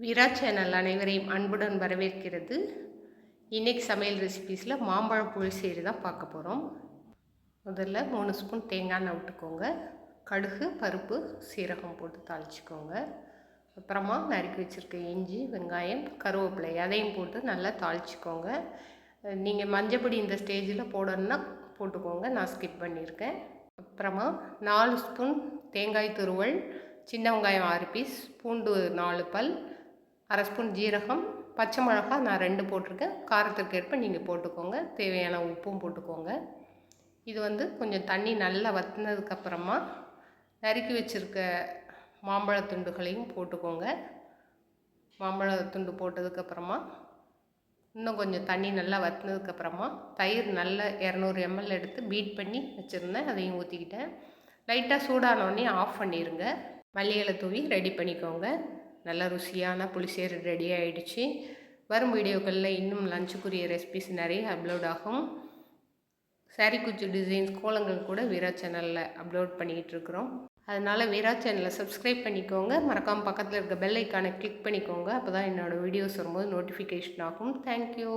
வீரா channel அனைவரையும் அன்புடன் வரவேற்கிறது. இன்றைக்கி சமையல் ரெசிபீஸில் மாம்பழம் புளிசேரி தான் பார்க்க போகிறோம். முதல்ல 3 ஸ்பூன் தேங்காய் எண்ணெய் விட்டுக்கோங்க. கடுகு, பருப்பு, சீரகம் போட்டு தாளிச்சிக்கோங்க. அப்புறமா நறுக்கி வச்சுருக்க இஞ்சி, வெங்காயம், கருவேப்பிலை அதையும் போட்டு நல்லா தாளிச்சிக்கோங்க. நீங்கள் மஞ்சப்பொடி இந்த ஸ்டேஜில் போடணுன்னா போட்டுக்கோங்க, நான் ஸ்கிப் பண்ணியிருக்கேன். அப்புறமா 4 ஸ்பூன் தேங்காய் துருவல், சின்ன வெங்காயம் 6 பீஸ், பூண்டு 4 பல், அரை ஸ்பூன் ஜீரகம், பச்சை மிளகா நான் 2 போட்டிருக்கேன். காரத்திற்கு ஏற்ப நீங்கள் போட்டுக்கோங்க. தேவையான உப்பும் போட்டுக்கோங்க. இது கொஞ்சம் தண்ணி நல்லா வற்றினதுக்கப்புறமா நறுக்கி வச்சுருக்க மாம்பழ துண்டுகளையும் போட்டுக்கோங்க. மாம்பழ துண்டு போட்டதுக்கப்புறமா இன்னும் கொஞ்சம் தண்ணி நல்லா வற்றினதுக்கப்புறமா தயிர் நல்லா 200 ml எடுத்து பீட் பண்ணி வச்சுருந்தேன், அதையும் ஊற்றிக்கிட்டேன். லைட்டாக சூடானோடனே ஆஃப் பண்ணிடுங்க. மல்லி இலை தூவி ரெடி பண்ணிக்கோங்க. நல்ல ருசியான புளிசேரி ரெடி ஆகிடுச்சு. வரும் வீடியோக்களில் இன்னும் லஞ்சுக்குரிய ரெசிபிஸ் நிறைய அப்லோட் ஆகும். சாரீ குச்சி டிசைன்ஸ் கோலங்கள் கூட வீரா சேனலில் அப்லோட் பண்ணிக்கிட்டு இருக்கிறோம். அதனால் வீரா சேனலை சப்ஸ்கிரைப் பண்ணிக்கோங்க. மறக்காமல் பக்கத்தில் இருக்க பெல் ஐக்கானை கிளிக் பண்ணிக்கோங்க. அப்போ தான் என்னோடய வீடியோஸ் வரும்போது நோட்டிஃபிகேஷன் ஆகும். தேங்க்யூ.